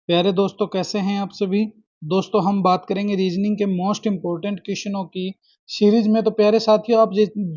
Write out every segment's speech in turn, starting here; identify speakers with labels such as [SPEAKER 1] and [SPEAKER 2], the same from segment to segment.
[SPEAKER 1] प्यारे दोस्तों, कैसे हैं आप सभी। दोस्तों, हम बात करेंगे रीजनिंग के मोस्ट इम्पोर्टेंट क्वेश्चनों की सीरीज में। तो प्यारे साथियों, आप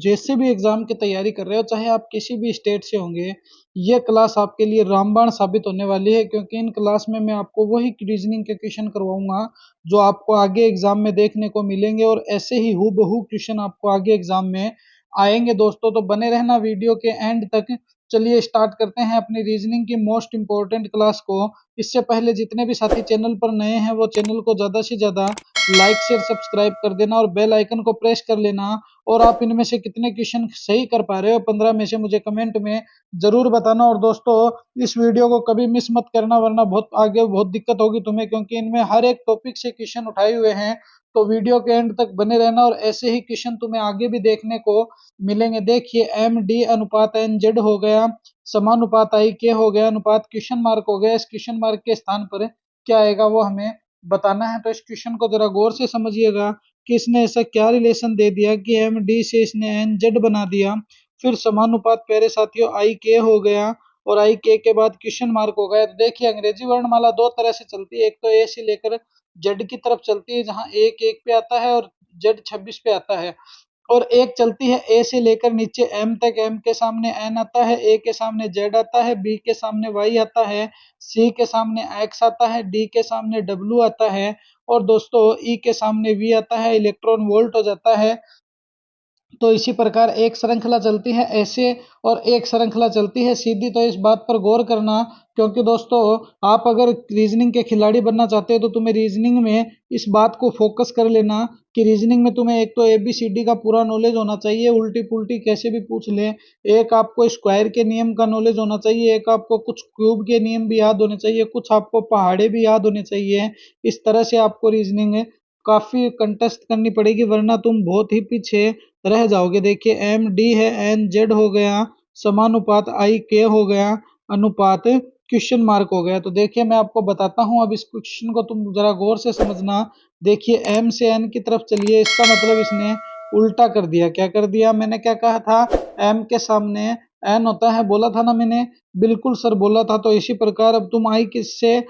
[SPEAKER 1] जैसे भी एग्जाम की तैयारी कर रहे हो, चाहे आप किसी भी स्टेट से होंगे, ये क्लास आपके लिए रामबाण साबित होने वाली है, क्योंकि इन क्लास में मैं आपको वही रीजनिंग के क्वेश्चन करवाऊंगा जो आपको आगे एग्जाम में देखने को मिलेंगे, और ऐसे ही हूबहू क्वेश्चन आपको आगे एग्जाम में आएंगे। दोस्तों, तो बने रहना वीडियो के एंड तक। चलिए स्टार्ट करते हैं अपनी रीजनिंग की मोस्ट इम्पोर्टेंट क्लास को। इससे पहले जितने भी साथी चैनल पर नए हैं, वो चैनल को ज़्यादा से ज़्यादा लाइक शेयर सब्सक्राइब कर देना और बेल आइकन को प्रेस कर लेना। और आप इनमें से कितने क्वेश्चन सही कर पा रहे हो 15 में से मुझे कमेंट में ज़रूर बताना। और दोस्तों, इस वीडियो को कभी मिस मत करना, वरना बहुत आगे बहुत दिक्कत होगी तुम्हें, क्योंकि इनमें हर एक टॉपिक से क्वेश्चन उठाए हुए हैं। तो वीडियो के एंड तक बने रहना, और ऐसे ही क्वेश्चन तुम्हें आगे भी देखने को मिलेंगे। देखिए, एम डी अनुपात एन जेड हो गया, समानुपात आई के हो गया, अनुपात क्वेश्चन मार्क हो गया। इस क्वेश्चन मार्क के स्थान पर क्या आएगा वो हमें बताना है। तो इस क्वेश्चन को जरा गौर से समझिएगा कि इसने ऐसा क्या रिलेशन दे दिया कि एम डी से इसने एन जेड बना दिया। फिर समानुपात प्यारे साथियों आई के हो गया, और आई के बाद क्वेश्चन मार्क हो गया। तो देखिए, अंग्रेजी वर्णमाला दो तरह से चलती है। एक तो ए से लेकर जेड की तरफ चलती है, जहां एक एक पे आता है और जेड 26 पे आता है। और एक चलती है ए से लेकर नीचे एम तक, एम के सामने एन आता है, ए के सामने जेड आता है, बी के सामने वाई आता है, सी के सामने एक्स आता है, डी के सामने डब्ल्यू आता है, और दोस्तों ई के सामने वी आता है, इलेक्ट्रॉन वोल्ट हो जाता है। तो इसी प्रकार एक श्रृंखला चलती है ऐसे, और एक श्रृंखला चलती है सीधी। तो इस बात पर गौर करना, क्योंकि दोस्तों, आप अगर रीजनिंग के खिलाड़ी बनना चाहते हो तो तुम्हें रीजनिंग में इस बात को फोकस कर लेना कि रीजनिंग में तुम्हें एक तो ABCD का पूरा नॉलेज होना चाहिए, उल्टी पुल्टी कैसे भी पूछ ले। एक आपको स्क्वायर के नियम का नॉलेज होना चाहिए, एक आपको कुछ क्यूब के नियम भी याद होने चाहिए, कुछ आपको पहाड़े भी याद होने चाहिए। इस तरह से आपको रीजनिंग काफी कंटेस्ट करनी पड़ेगी, वरना तुम बहुत ही पीछे रह जाओगे। देखिए, एम डी है, एन जेड हो गया, समानुपात आई के हो गया, अनुपात क्वेश्चन मार्क हो गया। तो देखिए, मैं आपको बताता हूं, अब इस क्वेश्चन को तुम जरा गौर से समझना। देखिए, एम से एन की तरफ चलिए, इसका मतलब इसने उल्टा कर दिया। क्या कर दिया? मैंने क्या कहा था? एम के सामने एन होता है, बोला था ना मैंने। बिल्कुल सर, बोला था। तो इसी प्रकार अब तुम आई किससे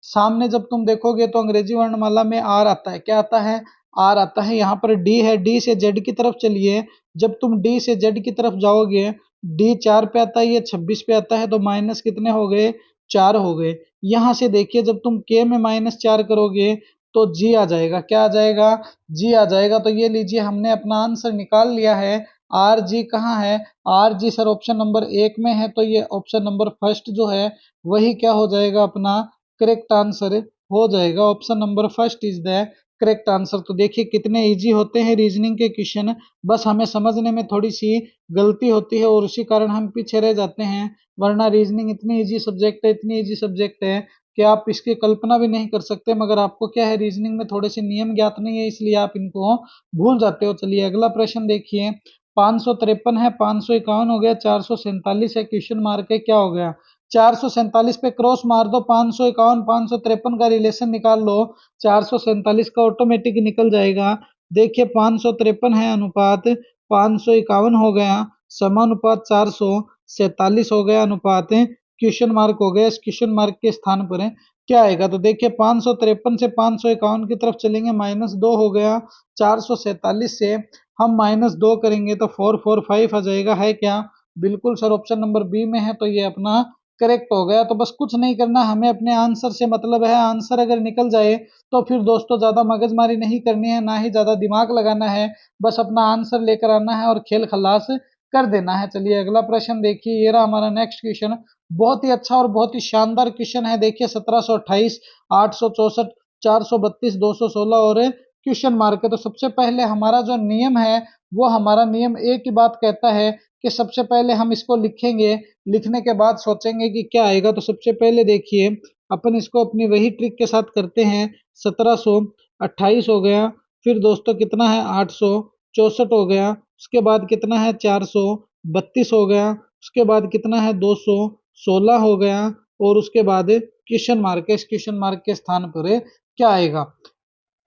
[SPEAKER 1] सामने जब तुम देखोगे तो अंग्रेजी वर्णमाला में आर आता है। क्या आता है? आर आता है। यहाँ पर डी है, डी से जेड की तरफ चलिए। जब तुम डी से जेड की तरफ जाओगे, डी 4 पे आता है, ये 26 पे आता है, तो माइनस कितने हो गए? 4 हो गए। यहाँ से देखिए, जब तुम के में -4 करोगे तो जी आ जाएगा। क्या आ जाएगा? जी आ जाएगा। तो ये लीजिए, हमने अपना आंसर निकाल लिया है। आर जी कहाँ है? R G sir option number 1 में है, तो ये ऑप्शन नंबर फर्स्ट जो है वही क्या हो जाएगा? अपना करेक्ट आंसर हो जाएगा। Option number first is the correct answer. तो देखिए, कितने इजी होते हैं रीजनिंग के क्वेश्चन, बस हमें समझने में थोड़ी सी गलती होती है और उसी कारण हम पीछे रह जाते हैं। वरना रीजनिंग इतनी इजी सब्जेक्ट है, इतनी इजी सब्जेक्ट है कि आप इसकी कल्पना भी नहीं कर सकते। मगर आपको क्या है, रीजनिंग में थोड़े से नियम ज्ञात नहीं है, इसलिए आप इनको भूल जाते हो। चलिए अगला प्रश्न देखिए। 553 है, 551 हो गया, 447 है, क्वेश्चन मार्क है, क्या हो गया? 447 पे क्रॉस मार दो, 551 553 का रिलेशन निकाल लो, 447 का ऑटोमेटिक निकल जाएगा। देखिए, 553 है, अनुपात 551 हो गया, समानुपात 447 हो गया, अनुपात क्वेश्चन मार्क हो गया। इस क्वेश्चन मार्क के स्थान पर है क्या आएगा? तो देखिए, 553 से 551 की तरफ चलेंगे, -2 हो गया। 447 से हम -2 करेंगे तो 445 आ जाएगा। है क्या? बिल्कुल सर, ऑप्शन नंबर बी में है, तो ये अपना करेक्ट हो गया। तो बस कुछ नहीं करना, हमें अपने आंसर से मतलब है। आंसर अगर निकल जाए तो फिर दोस्तों ज्यादा मगजमारी नहीं करनी है, ना ही ज्यादा दिमाग लगाना है। बस अपना आंसर लेकर आना है और खेल खलास कर देना है। चलिए अगला प्रश्न देखिए, ये रहा हमारा नेक्स्ट क्वेश्चन। बहुत ही अच्छा और बहुत ही शानदार क्वेश्चन है। देखिए, 1728, 864, 432, 216 और क्वेश्चन मार्क है। तो सबसे पहले हमारा जो नियम है, वो हमारा नियम एक ही बात कहता है कि सबसे पहले हम इसको लिखेंगे, लिखने के बाद सोचेंगे कि क्या आएगा। तो सबसे पहले देखिए, अपन इसको अपनी वही ट्रिक के साथ करते हैं। 1728 हो गया, फिर दोस्तों कितना है? 864 हो गया, उसके बाद कितना है? 432 हो गया, उसके बाद कितना है? 216 हो गया, और उसके बाद क्वेश्चन मार्क है। इस क्वेश्चन मार्क के स्थान पर क्या आएगा?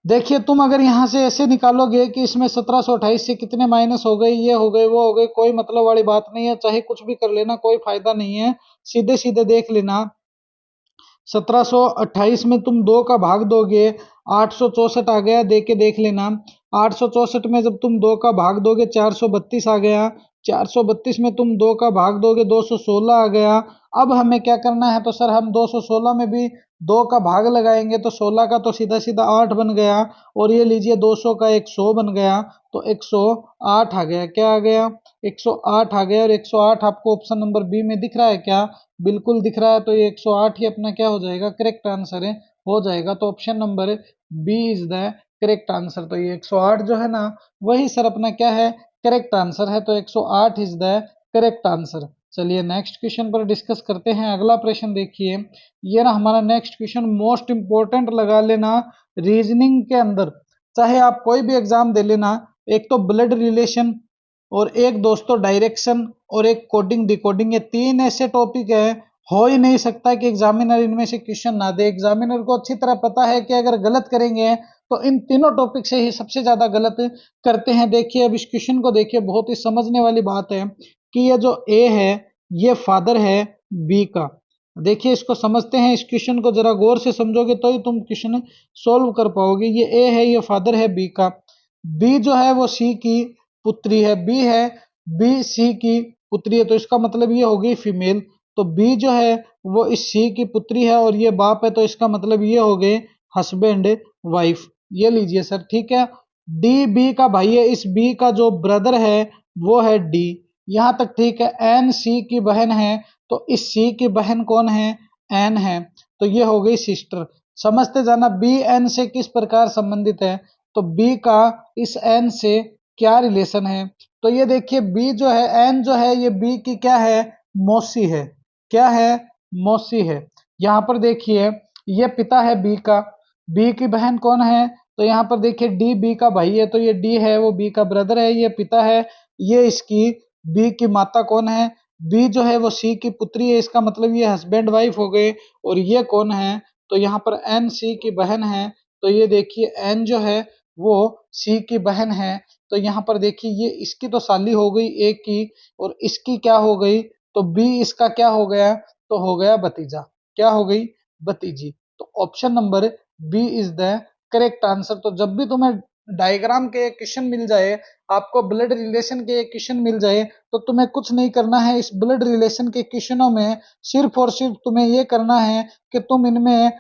[SPEAKER 1] देखिए, तुम अगर यहाँ से ऐसे निकालोगे कि इसमें 1728 से कितने माइनस हो गए, ये हो गए, वो हो गए, कोई मतलब वाली बात नहीं है। चाहे कुछ भी कर लेना, कोई फायदा नहीं है। सीधे सीधे देख लेना 1728 में तुम 2 का भाग दोगे 864 आ गया, दे के देख लेना। 864 में जब तुम 2 का भाग दोगे 432 आ गया। 432 में तुम 2 का भाग दोगे 216 आ गया। अब हमें क्या करना है, तो सर हम 216 में भी 2 का भाग लगाएंगे तो 16 का तो सीधा सीधा 8 बन गया, और ये लीजिए 200 का 100 बन गया, तो 108 आ गया। क्या आ गया? 108 आ गया। और 108 आपको ऑप्शन नंबर बी में दिख रहा है क्या? बिल्कुल दिख रहा है। तो ये 108 ही अपना क्या हो जाएगा? करेक्ट आंसर है, हो जाएगा। तो option number B is the correct answer. तो ये 108 जो है ना, वही सर अपना क्या है? करेक्ट आंसर है। तो 108 इज द करेक्ट आंसर। चलिए नेक्स्ट क्वेश्चन पर डिस्कस करते हैं। अगला प्रश्न देखिए, ये ना हमारा नेक्स्ट क्वेश्चन मोस्ट इंपोर्टेंट लगा लेना रीजनिंग के अंदर, चाहे आप कोई भी एग्जाम दे लेना। एक तो ब्लड रिलेशन, और एक दोस्तों डायरेक्शन, और एक कोडिंग डिकोडिंग, ये 3 ऐसे टॉपिक है, हो ही नहीं सकता कि एग्जामिनर इनमें से क्वेश्चन ना दे। एग्जामिनर को अच्छी तरह पता है कि अगर गलत करेंगे तो इन तीनों टॉपिक से ही सबसे ज्यादा गलत करते हैं। देखिए अब इस क्वेश्चन को देखिए, बहुत ही समझने वाली बात है कि ये जो ए है ये फादर है बी का। देखिए इसको समझते हैं, इस क्वेश्चन को जरा गौर से समझोगे तो ही तुम क्वेश्चन सोल्व कर पाओगे। ये ए है, ये फादर है बी का। बी जो है वो सी की पुत्री है, बी है, बी सी की पुत्री है, तो इसका मतलब ये हो गई फीमेल। तो बी जो है वो इस सी की पुत्री है, और ये बाप है, तो इसका मतलब ये हो गए हस्बैंड वाइफ। ये लीजिए सर, ठीक है। डी बी का भाई है, इस बी का जो ब्रदर है वो है डी। यहां तक ठीक है। एन सी की बहन है, तो इस सी की बहन कौन है? एन है, तो ये हो गई सिस्टर। समझते जाना बी एन से किस प्रकार संबंधित है, तो बी का इस एन से क्या रिलेशन है। तो ये देखिए बी जो है, एन जो है, ये बी की क्या है? मौसी है। क्या है? मौसी है। यहाँ पर देखिए ये पिता है बी का, बी की बहन कौन है? तो यहाँ पर देखिए डी बी का भाई है, तो ये डी है वो बी का ब्रदर है, ये पिता है। ये इसकी बी की माता कौन है? बी जो है वो सी की पुत्री है, इसका मतलब ये हस्बैंड वाइफ हो गए। और ये कौन है? तो यहाँ पर एन सी की बहन है, तो ये देखिए एन जो है वो सी की बहन है। तो यहाँ पर देखिए ये इसकी तो साली हो गई ए की, और इसकी क्या हो गई? तो बी इसका क्या हो गया? तो हो गया भतीजा। क्या हो गई? भतीजी। तो option number B is the correct answer. तो जब भी तुम्हें डायग्राम के क्वेश्चन मिल जाए, आपको ब्लड रिलेशन के क्वेश्चन मिल जाए, तो तुम्हें कुछ नहीं करना है। इस ब्लड रिलेशन के क्वेश्चनों में सिर्फ और सिर्फ तुम्हें ये करना है कि तुम इनमें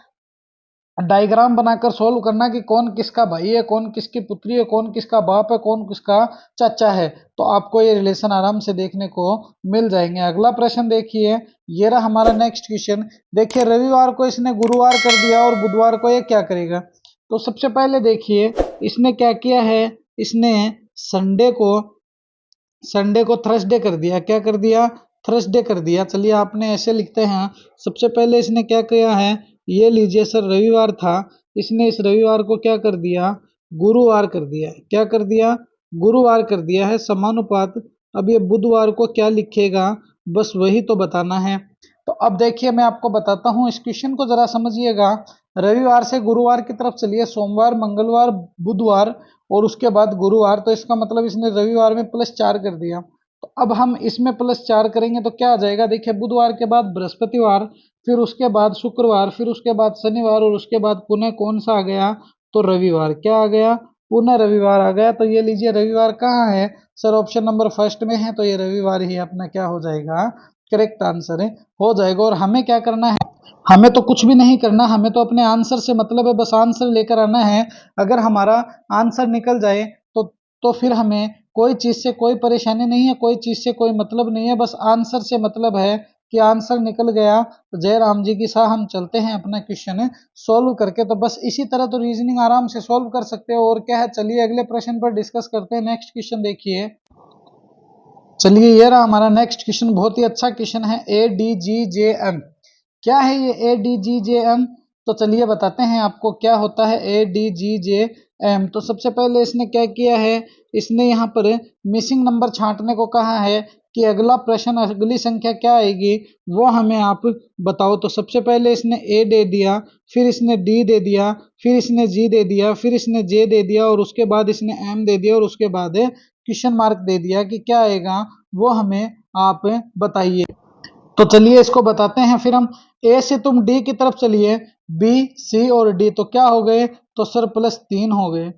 [SPEAKER 1] डायग्राम बनाकर सोल्व करना कि कौन किसका भाई है, कौन किसकी पुत्री है, कौन किसका बाप है, कौन किसका चाचा है। तो आपको ये रिलेशन आराम से देखने को मिल जाएंगे। अगला प्रश्न देखिए, ये रहा हमारा नेक्स्ट क्वेश्चन। देखिए रविवार को इसने गुरुवार कर दिया, और बुधवार को ये क्या करेगा? तो सबसे पहले देखिए इसने क्या किया है, इसने संडे को थर्सडे कर दिया। क्या कर दिया? थर्सडे कर दिया। चलिए आपने ऐसे लिखते हैं, सबसे पहले इसने क्या किया है, ये लीजिए सर रविवार था, इसने इस रविवार को क्या कर दिया? गुरुवार कर दिया है। क्या कर दिया? गुरुवार कर दिया है, समानुपात। अब ये बुधवार को क्या लिखेगा, बस वही तो बताना है। तो अब देखिए मैं आपको बताता हूँ, इस क्वेश्चन को जरा समझिएगा। रविवार से गुरुवार की तरफ चलिए, सोमवार, मंगलवार, बुधवार, और उसके बाद गुरुवार। तो इसका मतलब इसने रविवार में +4 कर दिया। तो अब हम इसमें +4 करेंगे तो क्या आ जाएगा? देखिए बुधवार के बाद बृहस्पतिवार, फिर उसके बाद शुक्रवार, फिर उसके बाद शनिवार, और उसके बाद पुनः कौन सा आ गया? तो रविवार। क्या आ गया? पुनः रविवार आ गया। तो ये लीजिए रविवार कहाँ है? सर ऑप्शन नंबर फर्स्ट में है, तो ये रविवार ही अपना क्या हो जाएगा? करेक्ट आंसर है, हो जाएगा। और हमें क्या करना है? हमें तो कुछ भी नहीं करना, हमें तो अपने आंसर से मतलब है, बस आंसर लेकर आना है। अगर हमारा आंसर निकल जाए तो फिर हमें कोई चीज़ से कोई परेशानी नहीं है, कोई चीज़ से कोई मतलब नहीं है, बस आंसर से मतलब है कि आंसर निकल गया तो जय राम जी की साह हम चलते हैं अपना क्वेश्चन सोल्व करके। तो बस इसी तरह तो रीजनिंग आराम से सोल्व कर सकते हो, और क्या है। चलिए अगले प्रश्न पर डिस्कस करते हैं। नेक्स्ट क्वेश्चन देखिए, चलिए ये रहा हमारा नेक्स्ट क्वेश्चन, बहुत ही अच्छा क्वेश्चन है। ADGJM, क्या है ये ADGJM? तो चलिए बताते हैं आपको क्या होता है ADGJM। तो सबसे पहले इसने क्या किया है, इसने यहाँ पर मिसिंग नंबर छांटने को कहा है कि अगला प्रश्न, अगली संख्या क्या आएगी वो हमें आप बताओ। तो सबसे पहले इसने A दे दिया, फिर इसने D दे दिया, फिर इसने G दे दिया, फिर इसने J दे दिया, और उसके बाद इसने M दे दिया, और उसके बाद क्वेश्चन मार्क दे दिया कि क्या आएगा वो हमें आप बताइए। तो चलिए इसको बताते हैं फिर हम। ए से तुम डी की तरफ चलिए, बी, सी और डी, तो क्या हो गए, तो सर +3 हो गए।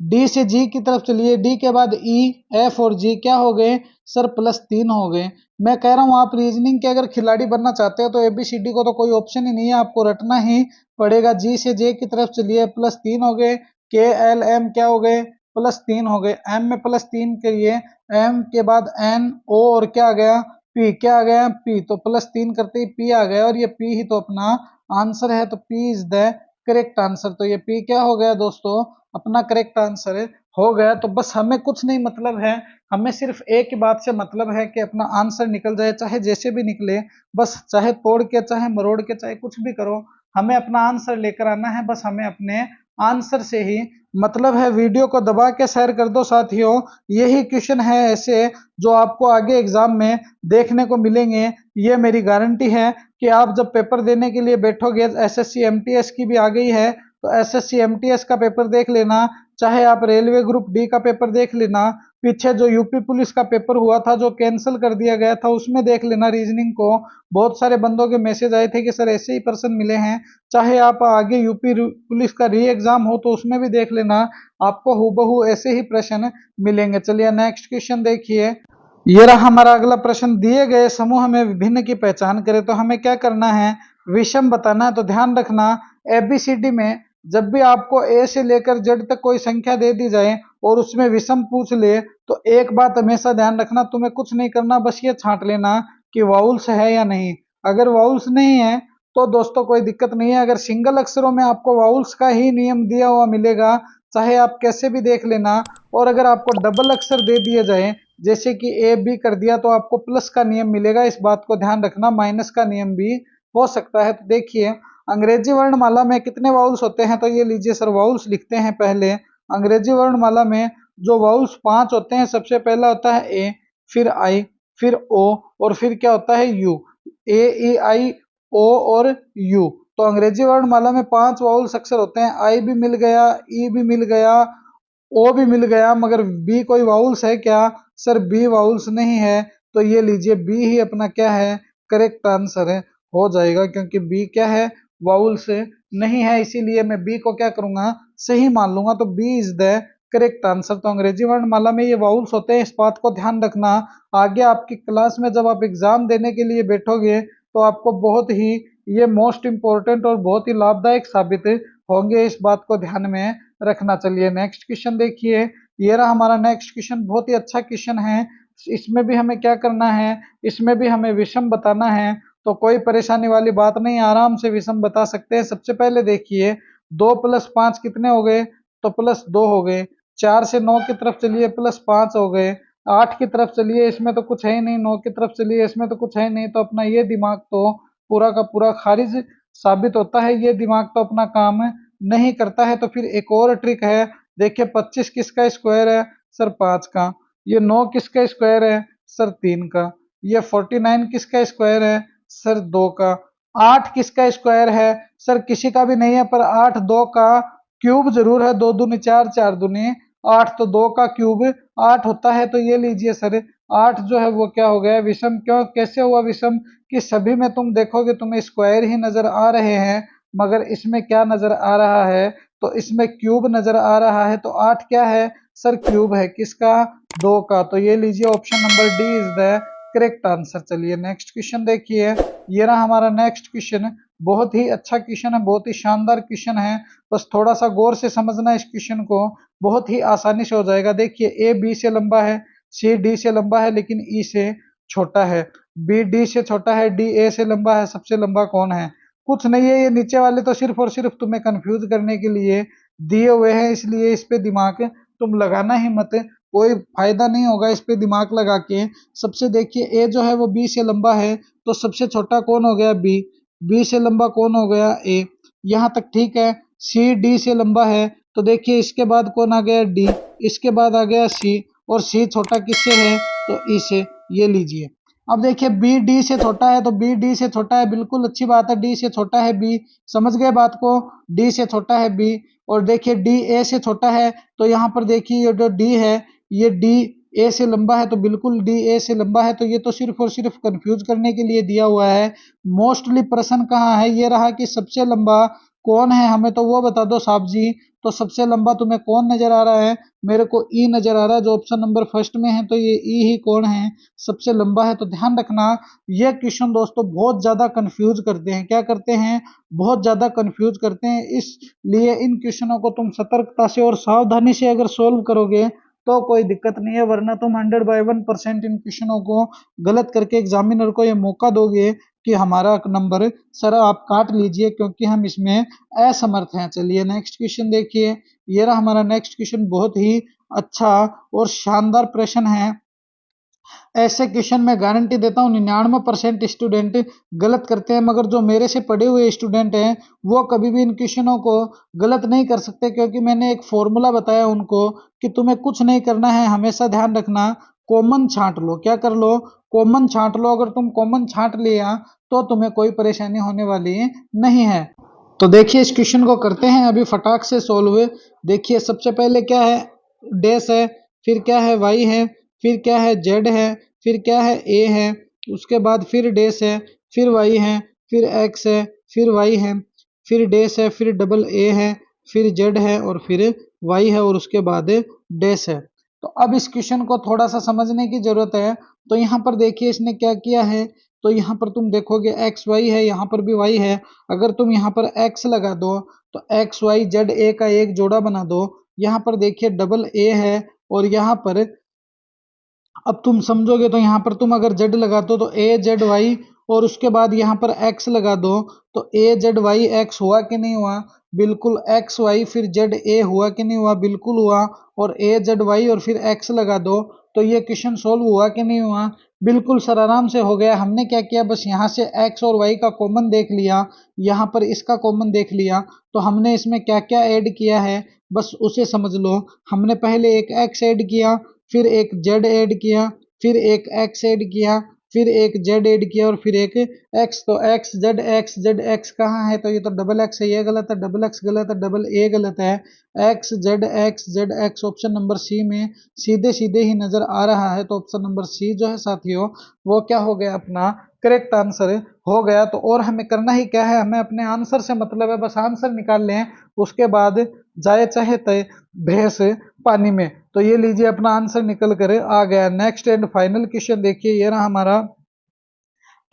[SPEAKER 1] डी से जी की तरफ चलिए, डी के बाद ई, एफ और जी, क्या हो गए, सर +3 हो गए। मैं कह रहा हूँ आप रीजनिंग के अगर खिलाड़ी बनना चाहते हो तो एबीसीडी को तो कोई ऑप्शन ही नहीं है, आपको रटना ही पड़ेगा। जी से जे की तरफ चलिए, +3 हो गए। के एल एम क्या हो गए, +3 हो गए। एम में +3 करिए, एम के बाद एन, ओ और क्या आ गया, पी, क्या आ गया, पी, तो +3 करते ही पी आ गया, और ये पी ही तो अपना आंसर है, तो P is the correct answer. तो ये पी क्या हो गया दोस्तों, अपना करेक्ट आंसर हो गया। तो बस हमें कुछ नहीं मतलब है, हमें सिर्फ एक ही बात से मतलब है कि अपना आंसर निकल जाए, चाहे जैसे भी निकले, बस चाहे तोड़ के, चाहे मरोड़ के, चाहे कुछ भी करो, हमें अपना आंसर लेकर आना है। बस हमें अपने आंसर से ही मतलब है। वीडियो को दबा के शेयर कर दो साथियों। यही क्वेश्चन है ऐसे जो आपको आगे एग्जाम में देखने को मिलेंगे। ये मेरी गारंटी है कि आप जब पेपर देने के लिए बैठोगे, एसएससी एमटीएस की भी आ गई है, तो एसएससी एमटीएस का पेपर देख लेना, चाहे आप रेलवे ग्रुप डी का पेपर देख लेना, पीछे जो यूपी पुलिस का पेपर हुआ था जो कैंसिल कर दिया गया था, उसमें देख लेना रीजनिंग को। बहुत सारे बंदों के मैसेज आए थे कि सर ऐसे ही प्रश्न मिले हैं। चाहे आप आगे यूपी पुलिस का री एग्जाम हो तो उसमें भी देख लेना, आपको हूबहू ऐसे ही प्रश्न मिलेंगे। चलिए नेक्स्ट क्वेश्चन देखिए। ये रहा हमारा अगला प्रश्न। दिए गए समूह में विभिन्न की पहचान करें, तो हमें क्या करना है, विषम बताना है। तो ध्यान रखना, एबीसीडी में जब भी आपको ए से लेकर जेड तक कोई संख्या दे दी जाए और उसमें विषम पूछ ले, तो एक बात हमेशा ध्यान रखना, तुम्हें कुछ नहीं करना, बस ये छांट लेना कि वाउल्स है या नहीं। अगर वाउल्स नहीं है तो दोस्तों कोई दिक्कत नहीं है। अगर सिंगल अक्षरों में आपको वाउल्स का ही नियम दिया हुआ मिलेगा, चाहे आप कैसे भी देख लेना। और अगर आपको डबल अक्षर दे दिए जाए, जैसे कि ए बी कर दिया, तो आपको प्लस का नियम मिलेगा, इस बात को ध्यान रखना। माइनस का नियम भी हो सकता है। तो देखिए अंग्रेजी वर्णमाला में कितने वाउल्स होते हैं, तो ये लीजिए सर वाउल्स लिखते हैं पहले। अंग्रेजी वर्णमाला में जो वाउल्स 5 होते हैं, सबसे पहला होता है ए, फिर आई, फिर ओ और फिर क्या होता है यू। ए, ई, आई, ओ और यू। तो अंग्रेजी वर्णमाला में 5 वाउल्स अक्षर होते हैं। आई भी मिल गया, ई भी मिल गया, ओ भी मिल गया, मगर बी कोई वाउल्स है क्या, सर बी वाउल्स नहीं है। तो ये लीजिए बी ही अपना क्या है, करेक्ट आंसर है, हो जाएगा, क्योंकि बी क्या है, वाउल्स नहीं है, इसीलिए मैं बी को क्या करूंगा, सही मान लूंगा। तो B is the correct answer. तो अंग्रेजी वर्णमाला में ये वाउल्स होते हैं, इस बात को ध्यान रखना। आगे आपकी क्लास में जब आप एग्जाम देने के लिए बैठोगे तो आपको बहुत ही ये मोस्ट इंपॉर्टेंट और बहुत ही लाभदायक साबित होंगे, इस बात को ध्यान में रखना। चलिए नेक्स्ट क्वेश्चन देखिए। ये रहा हमारा नेक्स्ट क्वेश्चन, बहुत ही अच्छा क्वेश्चन है। इसमें भी हमें क्या करना है, इसमें भी हमें विषम बताना है। तो कोई परेशानी वाली बात नहीं, आराम से विषम बता सकते हैं। सबसे पहले देखिए 2 + 5 कितने हो गए, तो +2 हो गए। 4 से 9 की तरफ चलिए, +5 हो गए। 8 की तरफ चलिए, इसमें तो कुछ है ही नहीं। 9 की तरफ चलिए, इसमें तो कुछ है ही नहीं। तो अपना ये दिमाग तो पूरा का पूरा खारिज साबित होता है, ये दिमाग तो अपना काम नहीं करता है। तो फिर एक और ट्रिक है, देखिए 25 किसका स्क्वायर है, सर 5 का। ये 9 किसका स्क्वायर है, सर 3 का। ये 49 किसका स्क्वायर है, सर 2 का। 8 किसका स्क्वायर है, सर किसी का भी नहीं है, पर 8 2 का क्यूब जरूर है। 2 दूनी 4, 4 दूनी 8, तो 2 का क्यूब 8 होता है। तो ये लीजिए सर 8 जो है वो क्या हो गया, विषम। क्यों, कैसे हुआ विषम, कि सभी में तुम देखोगे तुम्हें स्क्वायर ही नजर आ रहे हैं, मगर इसमें क्या नजर आ रहा है, तो इसमें क्यूब नजर आ रहा है। तो 8 क्या है, सर क्यूब है, किसका, 2 का। तो ये लीजिए option number D is the correct answer. चलिए नेक्स्ट क्वेश्चन देखिए। ये रहा हमारा नेक्स्ट क्वेश्चन, बहुत ही अच्छा क्वेश्चन है, बहुत ही शानदार क्वेश्चन है। बस थोड़ा सा गौर से समझना इस क्वेश्चन को, बहुत ही आसानी से हो जाएगा। देखिए ए बी से लंबा है, सी डी से लंबा है, लेकिन ई से छोटा है। बी डी से छोटा है, डी ए से लंबा है, सबसे लंबा कौन है, कुछ नहीं है। ये नीचे वाले तो सिर्फ और सिर्फ तुम्हें कंफ्यूज करने के लिए दिए हुए हैं, इसलिए इस पे दिमाग तुम लगाना ही मत, कोई फायदा नहीं होगा इस पे दिमाग लगा के। सबसे देखिए ए जो है वो बी से लंबा है, तो सबसे छोटा कौन हो गया, बी। बी से लंबा कौन हो गया, ए। यहाँ तक ठीक है। सी डी से लंबा है, तो देखिए इसके बाद कौन आ गया, डी। इसके बाद आ गया सी, और सी छोटा किससे है, तो ई से। ये लीजिए अब देखिए बी डी से छोटा है, तो बी डी से छोटा है, बिल्कुल अच्छी बात है। डी से छोटा है बी, समझ गए बात को, डी से छोटा है बी। और देखिए डी ए से छोटा है, तो यहाँ पर देखिए ये जो डी है, ये डी ए से लंबा है तो बिल्कुल डी ए से लंबा है। तो ये तो सिर्फ और सिर्फ कंफ्यूज करने के लिए दिया हुआ है। मोस्टली प्रश्न कहाँ है, ये रहा कि सबसे लंबा कौन है, हमें तो वो बता दो साहब जी। तो सबसे लंबा तुम्हें कौन नजर आ रहा है? मेरे को ई नजर आ रहा है, जो ऑप्शन नंबर फर्स्ट में है। तो ये ई ही कौन है, सबसे लंबा है। तो ध्यान रखना, ये क्वेश्चन दोस्तों बहुत ज्यादा कंफ्यूज करते हैं। क्या करते हैं? बहुत ज्यादा कंफ्यूज करते हैं। इसलिए इन क्वेश्चनों को तुम सतर्कता से और सावधानी से अगर सोल्व करोगे तो कोई दिक्कत नहीं है, वरना तुम 100/1% इन क्वेश्चनों को गलत करके एग्जामिनर को ये मौका दोगे कि हमारा नंबर सर आप काट लीजिए, क्योंकि हम इसमें असमर्थ हैं। चलिए नेक्स्ट क्वेश्चन देखिए। ये रहा हमारा नेक्स्ट क्वेश्चन, बहुत ही अच्छा और शानदार प्रश्न है। ऐसे क्वेश्चन मैं गारंटी देता हूँ 99% स्टूडेंट गलत करते हैं, मगर जो मेरे से पढ़े हुए स्टूडेंट हैं वो कभी भी इन क्वेश्चनों को गलत नहीं कर सकते, क्योंकि मैंने एक फॉर्मूला बताया उनको कि तुम्हें कुछ नहीं करना है, हमेशा ध्यान रखना कॉमन छांट लो। क्या कर लो? कॉमन छांट लो। अगर तुम कॉमन छांट लिया तो तुम्हें कोई परेशानी होने वाली नहीं है। तो देखिए इस क्वेश्चन को करते हैं अभी फटाक से सोल्व। देखिए सबसे पहले क्या है, डैश है, फिर क्या है, वाई है, फिर क्या है, जेड है, फिर क्या है, ए है, उसके बाद फिर डैश है, फिर वाई है, फिर एक्स है, फिर वाई है, फिर डैश है, फिर डबल ए है, फिर जेड है और फिर वाई है और उसके बाद डैश है। तो अब इस क्वेश्चन को थोड़ा सा समझने की जरूरत है। तो यहाँ पर देखिए इसने क्या किया है, तो यहाँ पर तुम देखोगे एक्स वाई है, यहाँ पर भी वाई है। अगर तुम यहाँ पर एक्स लगा दो तो एक्स वाई जेड ए का एक जोड़ा बना दो। यहाँ पर देखिए डबल ए है और यहाँ पर अब तुम समझोगे तो यहाँ पर तुम अगर जेड लगा दो तो ए जेड वाई और उसके बाद यहाँ पर एक्स लगा दो तो ए जेड वाई एक्स हुआ कि नहीं हुआ? बिल्कुल। एक्स वाई फिर जेड ए हुआ कि नहीं हुआ? बिल्कुल हुआ। और ए जेड वाई और फिर एक्स लगा दो तो ये क्वेश्चन सोल्व हुआ कि नहीं हुआ? बिल्कुल सर, आराम से हो गया। हमने क्या किया, बस यहाँ से एक्स और वाई का कॉमन देख लिया, यहाँ पर इसका कॉमन देख लिया। तो हमने इसमें क्या क्या ऐड किया है बस उसे समझ लो। हमने पहले एक एक्स ऐड किया, फिर एक जेड ऐड किया, फिर एक एक्स ऐड किया, फिर एक जेड ऐड किया और फिर एक एक्स। तो एक्स जेड एक्स कहाँ है? तो ये तो डबल एक्स है, ये गलत है। डबल एक्स गलत है, डबल ए गलत है। X Z X option number C में सीधे सीधे ही नजर आ रहा है। तो ऑप्शन नंबर सी जो है साथियों, वो क्या हो गया, अपना करेक्ट आंसर हो गया। तो और हमें करना ही क्या है, हमें अपने आंसर से मतलब है, बस आंसर निकाल लें, उसके बाद जाए चाहे तय भैंस पानी में। तो ये लीजिए अपना आंसर निकल कर आ गया। नेक्स्ट एंड फाइनल क्वेश्चन देखिए, ये रहा हमारा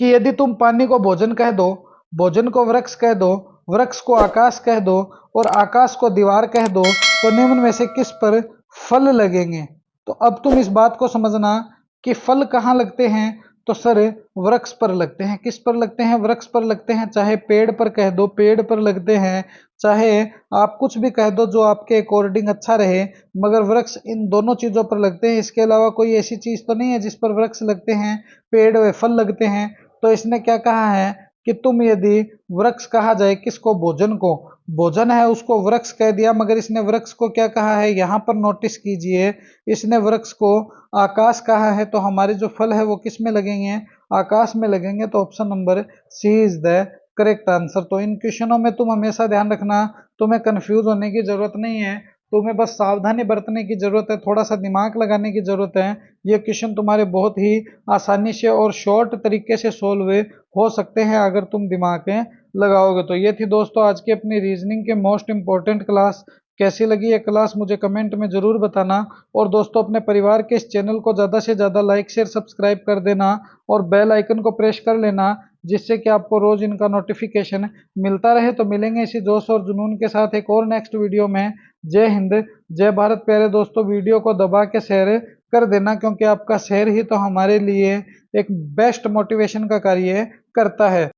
[SPEAKER 1] कि यदि तुम पानी को भोजन कह दो, भोजन को वृक्ष कह दो, वृक्ष को आकाश कह दो और आकाश को दीवार कह दो, तो निम्न में से किस पर फल लगेंगे? तो अब तुम इस बात को समझना कि फल कहाँ लगते हैं। तो सर वृक्ष पर लगते हैं। किस पर लगते हैं? वृक्ष पर लगते हैं। चाहे पेड़ पर कह दो, पेड़ पर लगते हैं, चाहे आप कुछ भी कह दो जो आपके अकॉर्डिंग अच्छा रहे, मगर वृक्ष इन दोनों चीजों पर लगते हैं। इसके अलावा कोई ऐसी चीज तो नहीं है जिस पर वृक्ष लगते हैं, पेड़ व फल लगते हैं। तो इसने क्या कहा है कि तुम यदि वृक्ष कहा जाए किसको, भोजन को, भोजन है उसको वृक्ष कह दिया, मगर इसने वृक्ष को क्या कहा है, यहाँ पर नोटिस कीजिए, इसने वृक्ष को आकाश कहा है। तो हमारे जो फल है वो किस में लगेंगे? आकाश में लगेंगे। तो option number C is the correct answer. तो इन क्वेश्चनों में तुम हमेशा ध्यान रखना, तुम्हें कंफ्यूज होने की जरूरत नहीं है, तुम्हें बस सावधानी बरतने की जरूरत है, थोड़ा सा दिमाग लगाने की जरूरत है। ये क्वेश्चन तुम्हारे बहुत ही आसानी से और शॉर्ट तरीके से सोल्व हो सकते हैं अगर तुम दिमाग लगाओगे। तो ये थी दोस्तों आज की अपनी रीजनिंग के मोस्ट इंपॉर्टेंट क्लास। कैसी लगी ये क्लास मुझे कमेंट में जरूर बताना। और दोस्तों अपने परिवार के इस चैनल को ज़्यादा से ज़्यादा लाइक शेयर सब्सक्राइब कर देना और बेल आइकन को प्रेस कर लेना, जिससे कि आपको रोज इनका नोटिफिकेशन मिलता रहे। तो मिलेंगे इसी जोश और जुनून के साथ एक और नेक्स्ट वीडियो में। जय हिंद, जय भारत। प्यारे दोस्तों वीडियो को दबा के शेयर कर देना, क्योंकि आपका शेयर ही तो हमारे लिए एक बेस्ट मोटिवेशन का कार्य करता है।